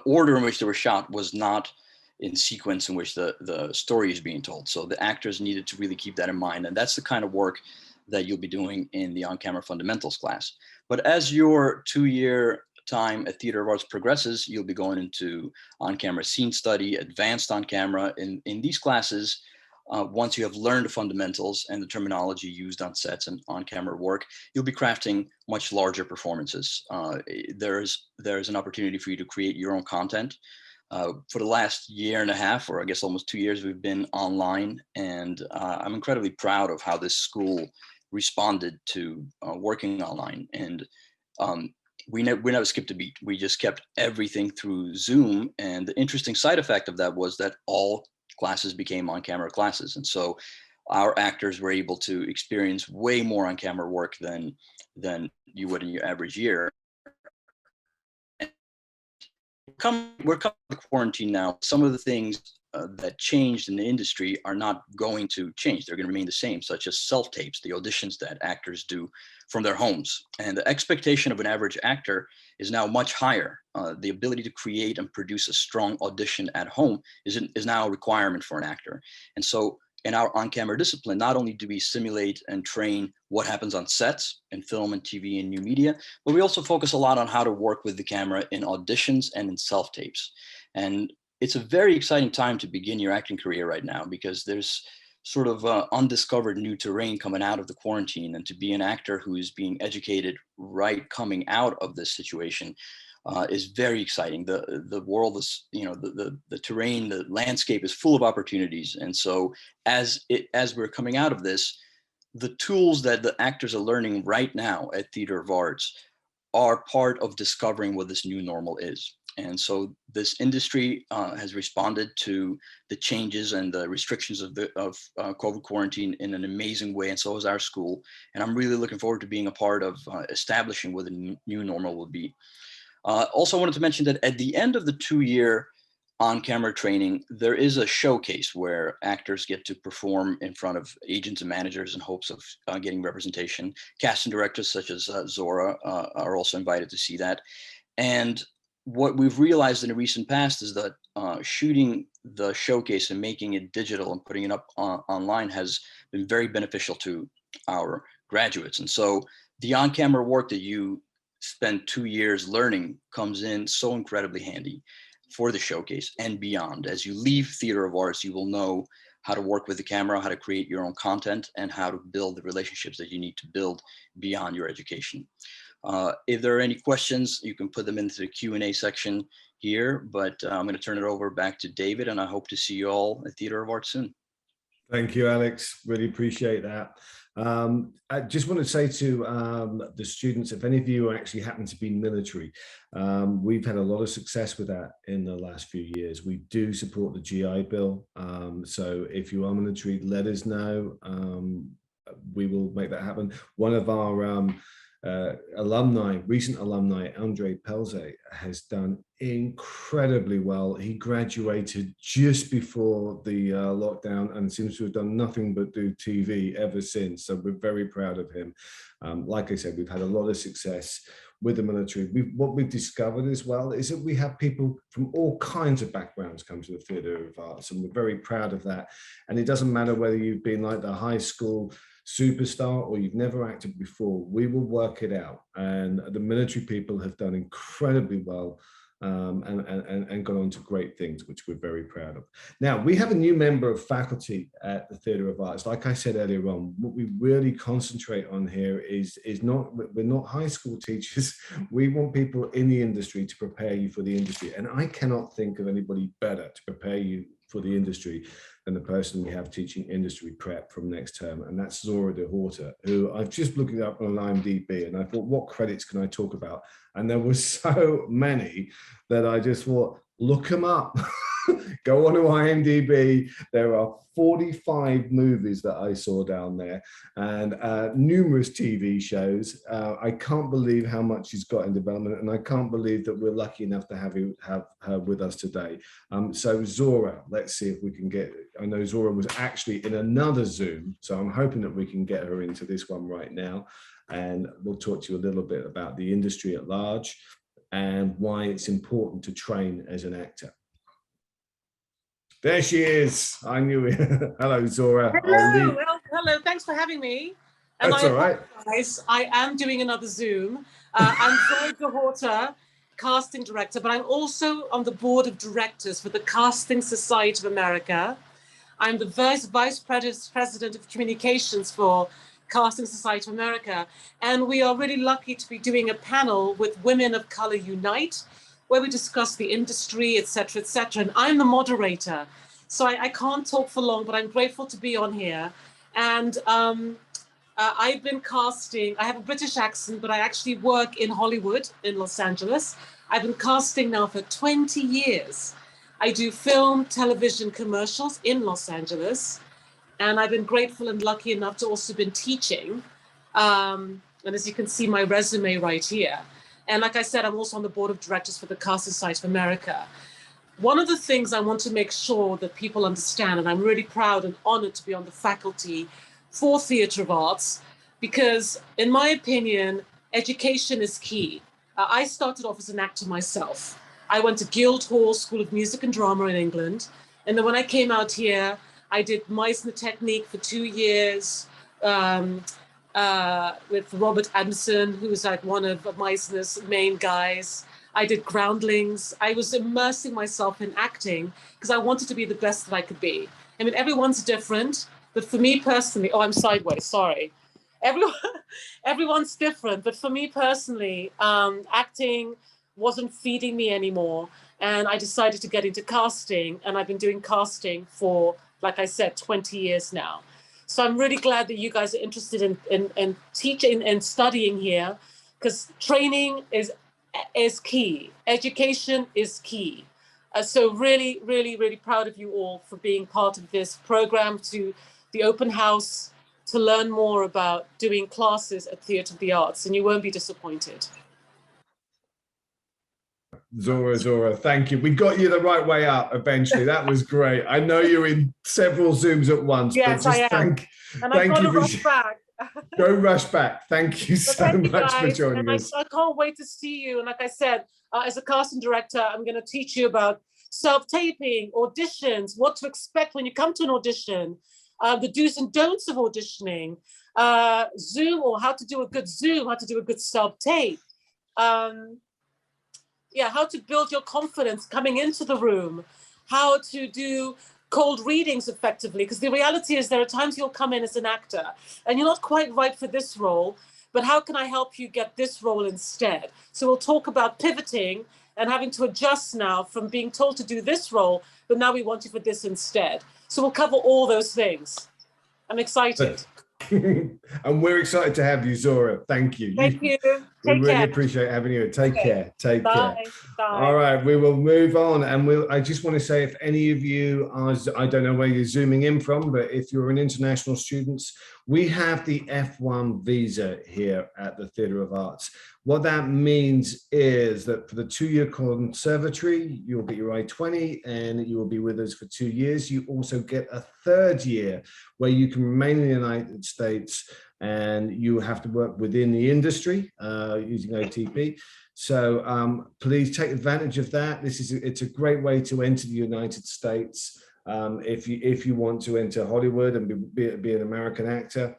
order in which they were shot was not in sequence in which the story is being told. So the actors needed to really keep that in mind. And that's the kind of work that you'll be doing in the on-camera fundamentals class. But as your 2-year time at Theater of Arts progresses, you'll be going into on-camera scene study, advanced on-camera. In these classes, once you have learned the fundamentals and the terminology used on sets and on-camera work, you'll be crafting much larger performances. There's an opportunity for you to create your own content. For the last year and a half, or I guess almost 2 years, we've been online, and I'm incredibly proud of how this school responded to working online. And we never skipped a beat. We just kept everything through Zoom. And the interesting side effect of that was that all classes became on-camera classes. And so our actors were able to experience way more on-camera work than you would in your average year. We're coming to quarantine now. Some of the things that changed in the industry are not going to change. They're going to remain the same, such as self-tapes, the auditions that actors do from their homes. And the expectation of an average actor is now much higher. The ability to create and produce a strong audition at home is now a requirement for an actor. And so in our on-camera discipline, not only do we simulate and train what happens on sets in film and TV and new media, but we also focus a lot on how to work with the camera in auditions and in self-tapes. And it's a very exciting time to begin your acting career right now, because there's sort of undiscovered new terrain coming out of the quarantine, and to be an actor who is being educated right coming out of this situation is very exciting. The world is, the terrain, the landscape is full of opportunities. And so as we're coming out of this, the tools that the actors are learning right now at Theater of Arts are part of discovering what this new normal is. And so this industry has responded to the changes and the restrictions of COVID quarantine in an amazing way, and so is our school. And I'm really looking forward to being a part of establishing what the new normal will be. Also wanted to mention that at the end of the 2-year on-camera training, there is a showcase where actors get to perform in front of agents and managers in hopes of getting representation. Casting directors such as Zora are also invited to see that. And what we've realized in the recent past is that shooting the showcase and making it digital and putting it up online has been very beneficial to our graduates. And so the on-camera work that you spend 2 years learning comes in so incredibly handy for the showcase and beyond. As you leave Theater of Arts, you will know how to work with the camera, how to create your own content, and how to build the relationships that you need to build beyond your education. If there are any questions, you can put them into the Q&A section here, but I'm going to turn it over back to David, and I hope to see you all at Theater of Art soon. Thank you, Alex. Really appreciate that. I just want to say to the students, if any of you actually happen to be military, we've had a lot of success with that in the last few years. We do support the GI Bill. So if you are military, let us know. We will make that happen. One of our recent alumni, Andre Pelze, has done incredibly well. He graduated just before the lockdown and seems to have done nothing but do TV ever since. So we're very proud of him. Like I said, we've had a lot of success with the military. What we've discovered as well is that we have people from all kinds of backgrounds come to the Theatre of Arts, and we're very proud of that. And it doesn't matter whether you've been like the high school superstar or you've never acted before, we will work it out. And the military people have done incredibly well and gone on to great things, which we're very proud of. Now, we have a new member of faculty at the Theatre of Arts. Like I said earlier on, what we really concentrate on here is we're not high school teachers. We want people in the industry to prepare you for the industry. And I cannot think of anybody better to prepare you for the industry than the person we have teaching industry prep from next term, and that's Zora DeHorter, who I've just looking up on IMDb, and I thought, what credits can I talk about? And there were so many that I just thought, look them up. Go on to IMDb. There are 45 movies that I saw down there, and numerous TV shows. I can't believe how much she's got in development, and I can't believe that we're lucky enough to have her with us today. So Zora, let's see if we can get, I know Zora was actually in another Zoom, so I'm hoping that we can get her into this one right now, and we'll talk to you a little bit about the industry at large and why it's important to train as an actor. There she is. I knew it. Hello, Zora. Hello. Well, hello. Thanks for having me. And that's all right. I am doing another Zoom. I'm Zora DeHorter, casting director, but I'm also on the board of directors for the Casting Society of America. I'm the vice president of communications for Casting Society of America. And we are really lucky to be doing a panel with Women of Color Unite, where we discuss the industry, et cetera, and I'm the moderator. So I can't talk for long, but I'm grateful to be on here. And I've been casting, I have a British accent, but I actually work in Hollywood, in Los Angeles. I've been casting now for 20 years. I do film, television, commercials in Los Angeles. And I've been grateful and lucky enough to also been teaching. And as you can see, my resume right here. And like I said, I'm also on the board of directors for the Casting Society of America. One of the things I want to make sure that people understand, and I'm really proud and honored to be on the faculty for Theatre of Arts, because in my opinion, education is key. I started off as an actor myself. I went to Guildhall School of Music and Drama in England. And then when I came out here, I did Meisner Technique for 2 years, with Robert Adamson, who was like one of Meisner's main guys. I did Groundlings. I was immersing myself in acting because I wanted to be the best that I could be. I mean, everyone's different, but for me personally, oh, I'm sideways, sorry. Everyone's different, but for me personally, acting wasn't feeding me anymore. And I decided to get into casting, and I've been doing casting for, like I said, 20 years now. So I'm really glad that you guys are interested in teaching and studying here, because training is key. Education is key. So really, really, really proud of you all for being part of this program, to the open house, to learn more about doing classes at Theatre of the Arts, and you won't be disappointed. Zora, thank you. We got you the right way up eventually. That was great. I know you're in several Zooms at once. Yes, but just I am. Thank you. Rush back. Go rush back. Thank you so much for joining us. I can't wait to see you. And like I said, as a casting director, I'm going to teach you about self-taping, auditions, what to expect when you come to an audition, the do's and don'ts of auditioning, Zoom, or how to do a good Zoom, how to do a good self-tape. How to build your confidence coming into the room, how to do cold readings effectively, because the reality is there are times you'll come in as an actor and you're not quite right for this role, but how can I help you get this role instead? So we'll talk about pivoting and having to adjust now from being told to do this role, but now we want you for this instead. So we'll cover all those things. I'm excited. And we're excited to have you, Zora. Thank you. Thank you. We Take really care. appreciate having you. Take care. Take Bye. care. Bye. All right, we will move on. And I just want to say, if any of you are, I don't know where you're zooming in from, but if you're an international student, we have the F1 visa here at the Theatre of Arts. What that means is that for the 2-year Conservatory, you'll get your I-20 and you will be with us for 2 years. You also get a 3rd year where you can remain in the United States and you have to work within the industry using OTP. So please take advantage of that. It's a great way to enter the United States. If you want to enter Hollywood and be an American actor,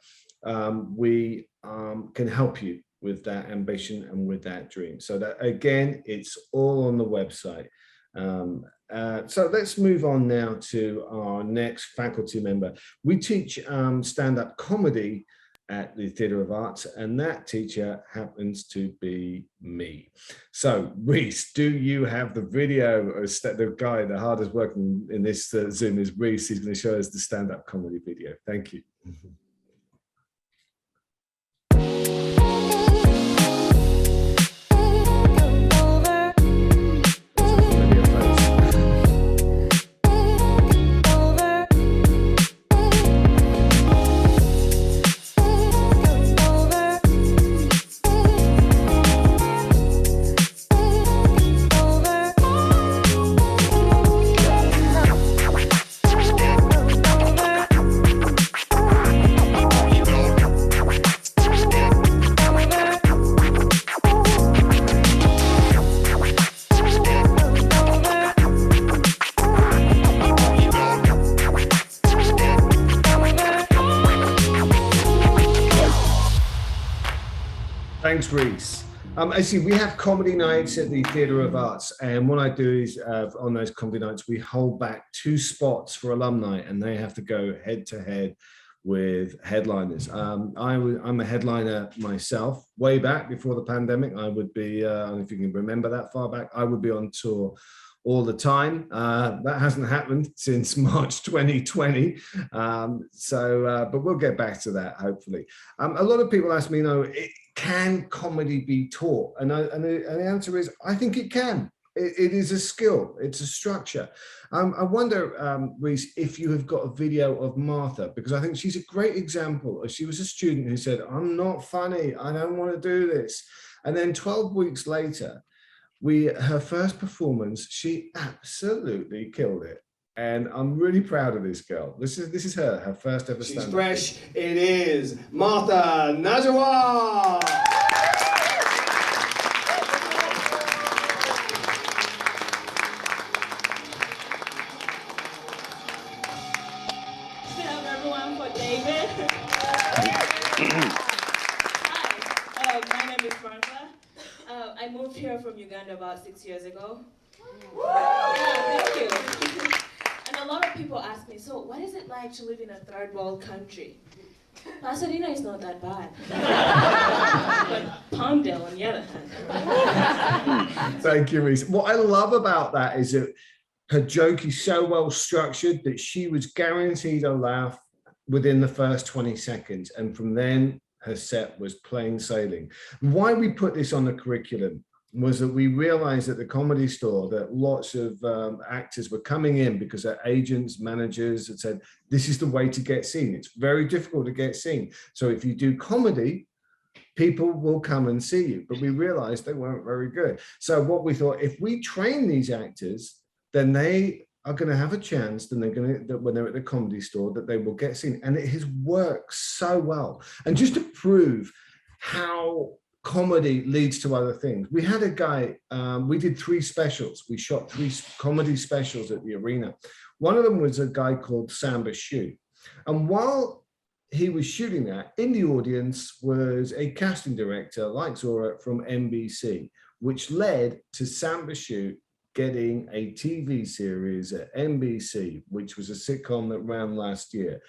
we can help you with that ambition and with that dream. So that, again, it's all on the website. So let's move on now to our next faculty member. We teach stand-up comedy at the Theatre of Arts, and that teacher happens to be me. So Reese, do you have the video of the guy, the hardest working in this Zoom is Reese. He's going to show us the stand-up comedy video. Thank you. Thanks, Reese. Actually, we have comedy nights at the Theatre of Arts, and what I do is on those comedy nights, we hold back 2 spots for alumni, and they have to go head to head with headliners. I'm a headliner myself. Way back before the pandemic, I would be, I don't know if you can remember that far back, I would be on tour all the time. That hasn't happened since March 2020. But we'll get back to that, hopefully. A lot of people ask me, can comedy be taught? And the answer is, I think it can. It is a skill, it's a structure. I wonder, Reese, if you have got a video of Martha, because I think she's a great example. She was a student who said, I'm not funny, I don't want to do this. And then 12 weeks later, her first performance, she absolutely killed it. And I'm really proud of this girl. This is her first ever stand-up. She's fresh. It is Martha Najwa. Stand up, everyone, for David. Hi, my name is Martha. I moved here from Uganda about 6 years ago. Yeah, thank you. And a lot of people ask me, so what is it like to live in a third world country? Pasadena is not that bad. But Palmdale, on the other hand. Thank you, Reese. What I love about that is that her joke is so well structured that she was guaranteed a laugh within the first 20 seconds. And from then, her set was plain sailing. Why we put this on the curriculum was that we realized at the Comedy Store that lots of actors were coming in because their agents, managers had said, this is the way to get seen. It's very difficult to get seen. So if you do comedy, people will come and see you. But we realized they weren't very good. So what we thought, if we train these actors, then they are going to have a chance, then they're going to, when they're at the Comedy Store, that they will get seen. And it has worked so well. And just to prove how comedy leads to other things, we had a guy, we did 3 specials. We shot 3 comedy specials at the arena. One of them was a guy called Samba Shoe. And while he was shooting that, in the audience was a casting director like Zora from NBC, which led to Samba Shoe getting a TV series at NBC, which was a sitcom that ran last year.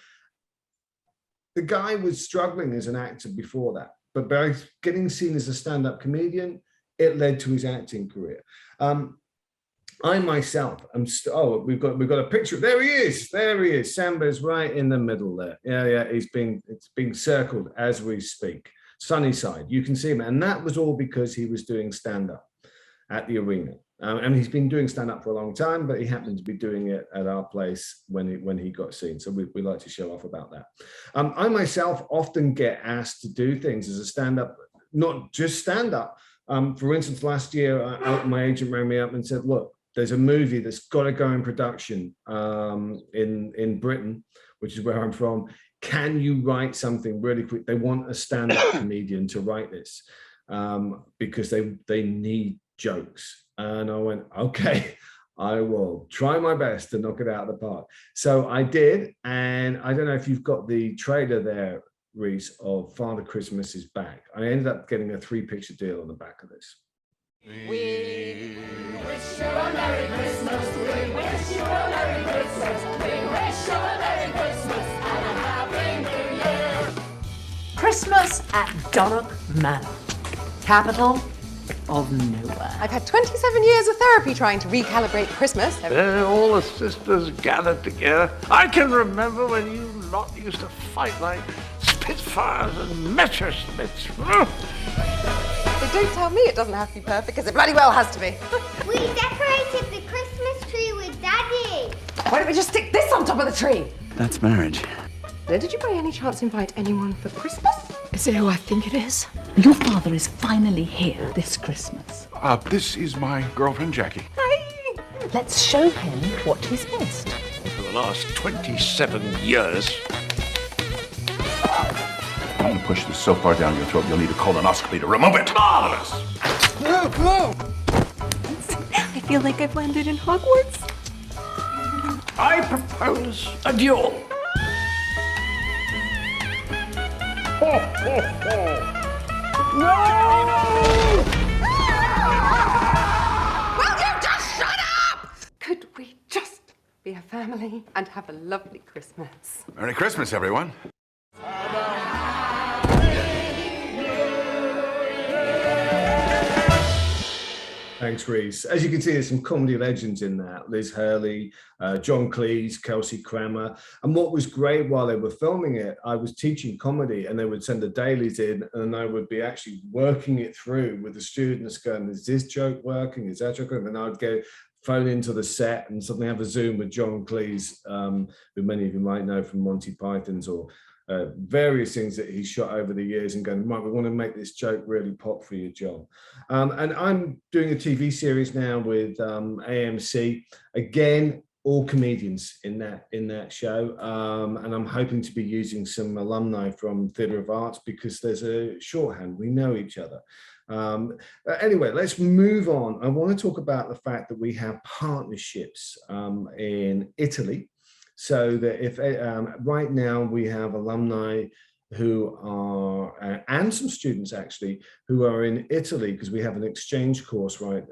The guy was struggling as an actor before that, but by getting seen as a stand-up comedian, it led to his acting career. I myself am we've got a picture. There he is. Samba's right in the middle there. Yeah, it's being circled as we speak. Sunnyside, you can see him, and that was all because he was doing stand-up at the arena. And he's been doing stand-up for a long time, but he happened to be doing it at our place when he got seen. So we like to show off about that. I myself often get asked to do things as a stand-up, not just stand-up. For instance, last year, my agent rang me up and said, look, there's a movie that's got to go in production in Britain, which is where I'm from. Can you write something really quick? They want a stand-up comedian to write this because they need jokes. And I went, okay, I will try my best to knock it out of the park. So I did. And I don't know if you've got the trailer there, Reese, of Father Christmas is Back. I ended up getting a 3-picture deal on the back of this. We wish you a Merry Christmas. We wish you a Merry Christmas. We wish you a Merry Christmas and a Happy New Year. Christmas at Donnock Manor, capital of nowhere. I've had 27 years of therapy trying to recalibrate Christmas. All the sisters gathered together. I can remember when you lot used to fight like Spitfires and Messerschmitts. They don't tell me it doesn't have to be perfect, because it bloody well has to be. We decorated the Christmas tree with Daddy. Why don't we just stick this on top of the tree? That's marriage. Now, did you by any chance invite anyone for Christmas? Is it who I think it is? Your father is finally here this Christmas. This is my girlfriend, Jackie. Hey! Let's show him what he's missed. For the last 27 years. I'm going to push this so far down your throat, you'll need a colonoscopy to remove it. Marvelous! Whoa! I feel like I've landed in Hogwarts. I propose a duel. Ho, ho, ho. No! Will you just shut up? Could we just be a family and have a lovely Christmas? Merry Christmas, everyone. Thanks, Reese. As you can see, there's some comedy legends in that. Liz Hurley, John Cleese, Kelsey Grammer. And what was great while they were filming it, I was teaching comedy and they would send the dailies in and I would be actually working it through with the students going, is this joke working? Is that joke working? And I would go phone into the set and suddenly have a Zoom with John Cleese, who many of you might know from Monty Python's or various things that he shot over the years and going, Mike, we want to make this joke really pop for you, John. And I'm doing a TV series now with AMC. Again, all comedians in that show. And I'm hoping to be using some alumni from Theatre of Arts because there's a shorthand. We know each other. Anyway, let's move on. I want to talk about the fact that we have partnerships in Italy. So that if right now we have alumni who are, and some students actually, who are in Italy because we have an exchange course, right,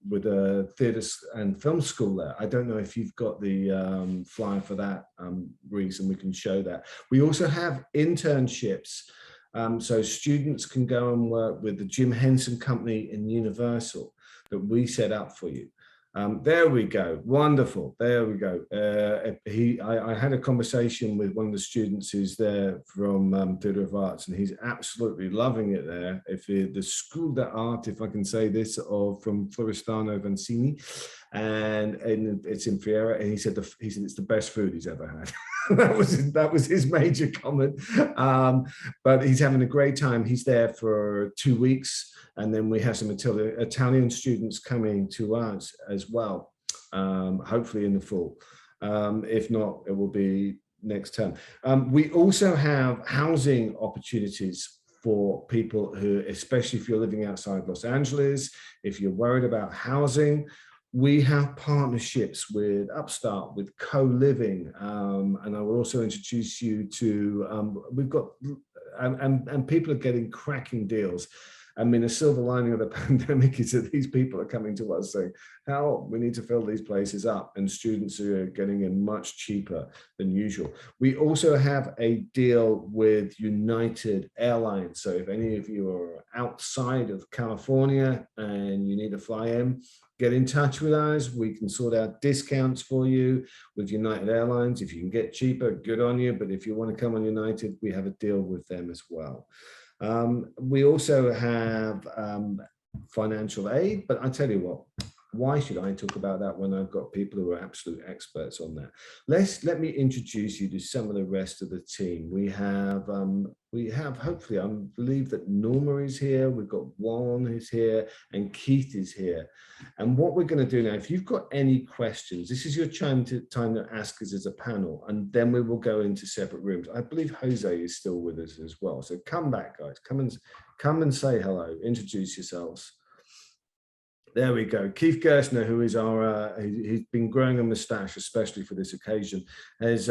with a theatre and film school there. I don't know if you've got the flyer for that reason, we can show that. We also have internships. So students can go and work with the Jim Henson Company in Universal that we set up for you. There we go. Wonderful. There we go. I had a conversation with one of the students who's there from Theatre of Arts, and he's absolutely loving it there. The School d'Art, if I can say this, from Floristano Vancini, and it's in Fiera, and he said it's the best food he's ever had. that was his major comment. But he's having a great time. He's there for 2 weeks. And then we have some Italian students coming to us as well, hopefully in the fall. If not, it will be next term. We also have housing opportunities for people who, especially if you're living outside Los Angeles, if you're worried about housing, we have partnerships with Upstart, with co-living, and I will also introduce you to, we've got, and people are getting cracking deals. I mean, the silver lining of the pandemic is that these people are coming to us saying, help, we need to fill these places up, and students are getting in much cheaper than usual. We also have a deal with United Airlines. So if any of you are outside of California and you need to fly in, get in touch with us. We can sort out discounts for you with United Airlines. If you can get cheaper, good on you. But if you want to come on United, we have a deal with them as well. We also have financial aid, but I tell you what, why should I talk about that when I've got people who are absolute experts on that? Let me introduce you to some of the rest of the team. We have hopefully, I believe that Norma is here. We've got Juan is here, and Keith is here. And what we're going to do now, if you've got any questions, this is your time to ask us as a panel, and then we will go into separate rooms. I believe Jose is still with us as well. So come back, guys. Come and say hello. Introduce yourselves. There we go. Keith Gerstner, who is our, he's been growing a mustache, especially for this occasion, he's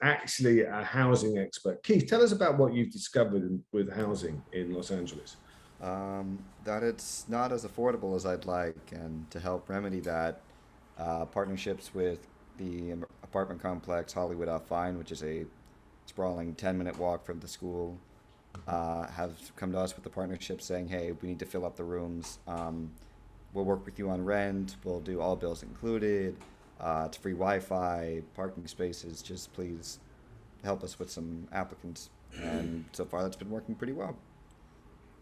actually a housing expert. Keith, tell us about what you've discovered with housing in Los Angeles. That it's not as affordable as I'd like, and to help remedy that, partnerships with the apartment complex Hollywood Fine, which is a sprawling 10-minute walk from the school, have come to us with the partnership saying, hey, we need to fill up the rooms. We'll work with you on rent. We'll do all bills included. It's free Wi-Fi, parking spaces. Just please help us with some applicants. And so far, that's been working pretty well.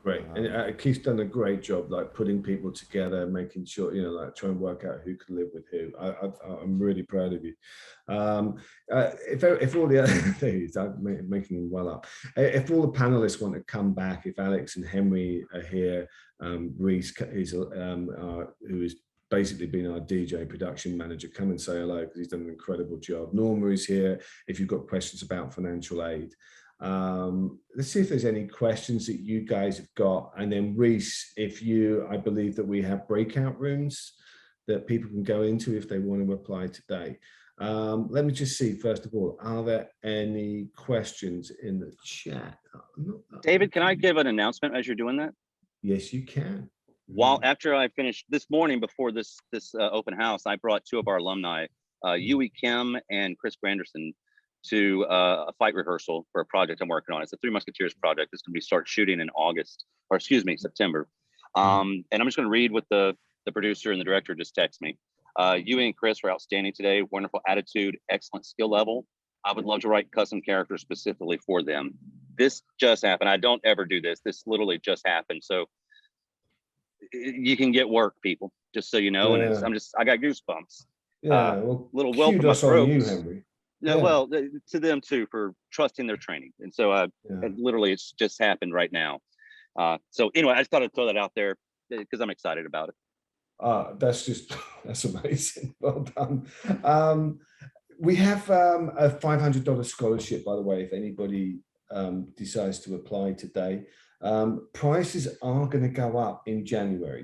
Great. And Keith's done a great job, like putting people together, making sure, like trying to work out who can live with who. I'm really proud of you. If all the other things, I'm making them well up. If all the panelists want to come back, if Alex and Henry are here, Reese is, who has basically been our DJ production manager, come and say hello, because he's done an incredible job. Norma is here if you've got questions about financial aid. Let's see if there's any questions that you guys have got, and then Reese, I believe that we have breakout rooms that people can go into if they want to apply today. Let me just see, first of all, are there any questions in the chat? David, can I give an announcement as you're doing that? Yes, you can. After I finished this morning, before this open house, I brought two of our alumni, Yui Kim and Chris Granderson, to a fight rehearsal for a project I'm working on. It's a Three Musketeers project. It's going to be start shooting in September. And I'm just going to read what the producer and the director just text me. Yui and Chris are outstanding today. Wonderful attitude, excellent skill level. I would love to write custom characters specifically for them. This just happened. I don't ever do this. This literally just happened. So you can get work, people, just so you know. Yeah. And I got goosebumps. Yeah, well, little welcome my throat. You, Henry. Yeah. Well, to them too for trusting their training. And so and literally it's just happened right now. So anyway, I just thought I'd throw that out there because I'm excited about it. That's amazing. Well done. We have a $500 scholarship, by the way, if anybody decides to apply today. Prices are going to go up in January.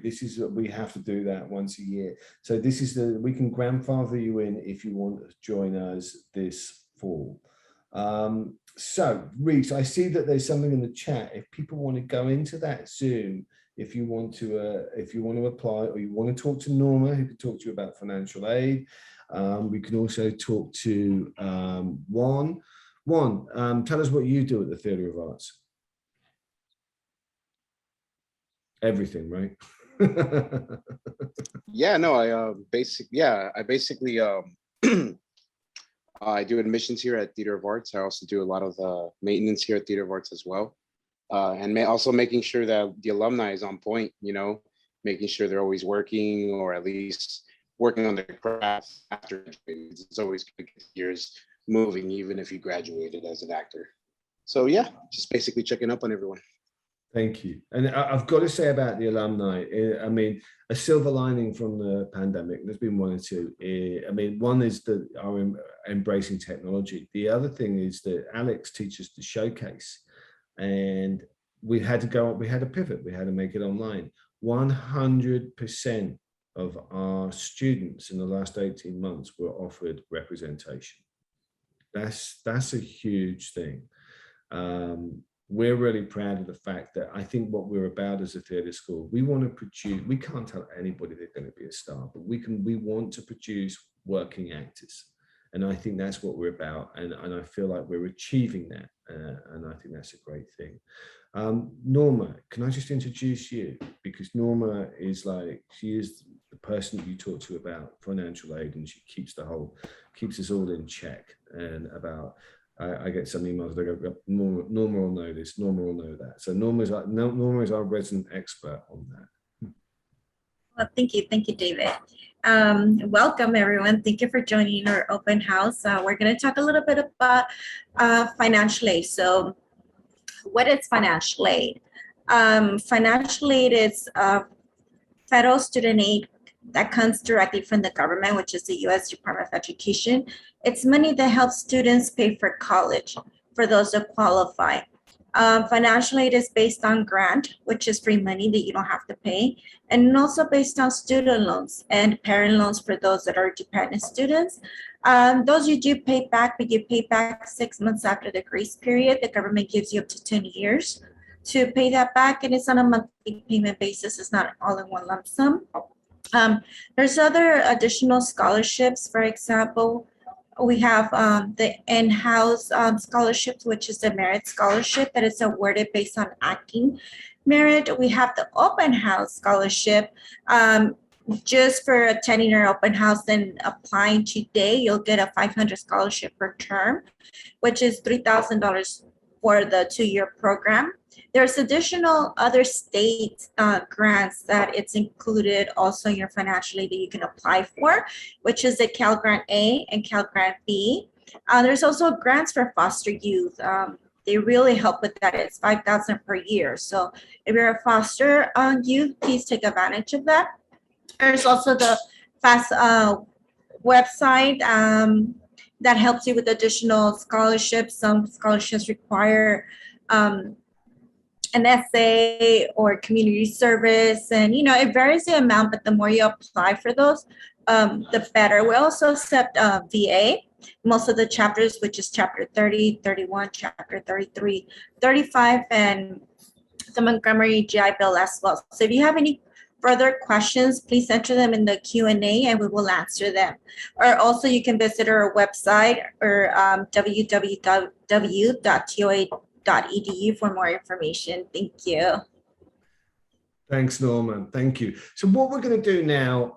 We have to do that once a year. So we can grandfather you in if you want to join us this fall. So Reese, I see that there's something in the chat. If people want to go into that Zoom, if you want to apply, or you want to talk to Norma, who can talk to you about financial aid. We can also talk to Juan. Juan, tell us what you do at the Theatre of Arts. Everything, right? I basically I do admissions here at Theatre of Arts. I also do a lot of maintenance here at Theatre of Arts as well, and also making sure that the alumni is on point. Making sure they're always working, or at least working on their craft after graduating. It's always good to get years moving, even if you graduated as an actor. So yeah, just basically checking up on everyone. Thank you. And I've got to say about the alumni, I mean, a silver lining from the pandemic, there's been one or two. I mean, one is that our embracing technology. The other thing is that Alex teaches the showcase, and we had to pivot. We had to make it online. 100% of our students in the last 18 months were offered representation. That's a huge thing. we're really proud of the fact that I think what we're about as a theatre school, we want to produce, we can't tell anybody they're going to be a star, but we want to produce working actors. And I think that's what we're about. And I feel like we're achieving that. And I think that's a great thing. Norma, can I just introduce you? Because Norma is she is the person that you talk to about financial aid, and she keeps us all in check. And I get some emails that go, Norma will know this, Norma will know that. So Norma is our resident expert on that. Well, thank you, David. Welcome, everyone. Thank you for joining our open house. We're going to talk a little bit about financial aid. So, what is financial aid? Financial aid is federal student aid that comes directly from the government, which is the U.S. Department of Education. It's money that helps students pay for college for those that qualify. Financial aid is based on grant, which is free money that you don't have to pay, and also based on student loans and parent loans for those that are dependent students. Those you do pay back, but you pay back 6 months after the grace period. The government gives you up to 10 years to pay that back, and it's on a monthly payment basis. It's not all in one lump sum. There's other additional scholarships. For example, we have the in-house scholarships, which is the merit scholarship that is awarded based on acting merit. We have the open house scholarship. Just for attending our open house and applying today, you'll get a $500 scholarship per term, which is $3,000 for the 2-year program. There's additional other state grants that it's included also in your financial aid that you can apply for, which is the Cal Grant A and Cal Grant B. There's also grants for foster youth. They really help with that. It's $5,000 per year. So if you're a foster youth, please take advantage of that. There's also the FAST website that helps you with additional scholarships. Some scholarships require an essay or community service, and it varies the amount, but the more you apply for those, the better. We also accept VA, most of the chapters, which is chapter 30, 31, chapter 33, 35, and the Montgomery GI Bill as well. So if you have any further questions, please enter them in the Q&A and we will answer them. Or also you can visit our website or www.toa.edu for more information. Thank you. Thanks, Norman. Thank you. So what we're going to do now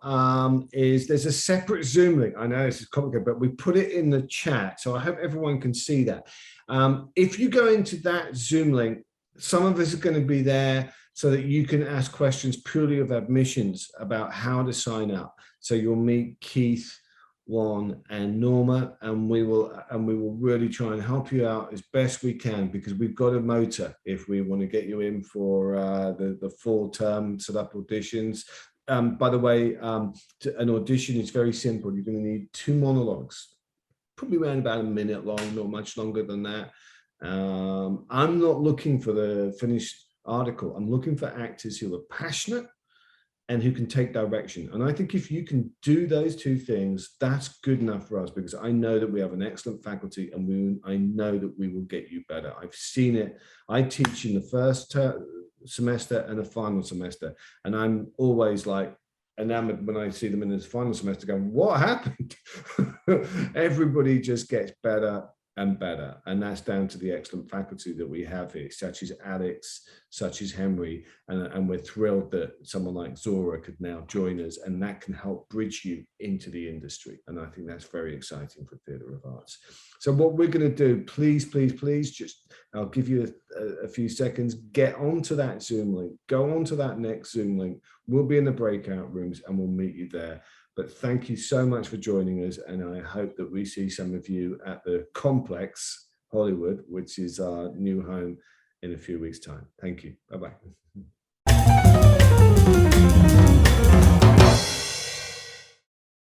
is there's a separate Zoom link. I know this is complicated, but we put it in the chat. So I hope everyone can see that. If you go into that Zoom link, some of us are going to be there so that you can ask questions purely of admissions about how to sign up. So you'll meet Keith, Juan, and Norma, and we will really try and help you out as best we can, because we've got a motor if we want to get you in for the full term set up auditions. By the way, an audition is very simple. You're going to need 2 monologues, probably around about a minute long, not much longer than that. I'm not looking for the finished article. I'm looking for actors who are passionate and who can take direction. And I think if you can do those 2 things, that's good enough for us, because I know that we have an excellent faculty and I know that we will get you better. I've seen it. I teach in the first semester and the final semester, and I'm always like enamored when I see them in the final semester going, what happened? Everybody just gets better and better, and that's down to the excellent faculty that we have here, such as Alex, such as Henry, and we're thrilled that someone like Zora could now join us, and that can help bridge you into the industry, and I think that's very exciting for Theatre of Arts. So what we're going to do, please, just, I'll give you a few seconds, get onto that Zoom link, go onto that next Zoom link, we'll be in the breakout rooms and we'll meet you there. But thank you so much for joining us, and I hope that we see some of you at the Complex Hollywood, which is our new home, in a few weeks' time. Thank you. Bye-bye.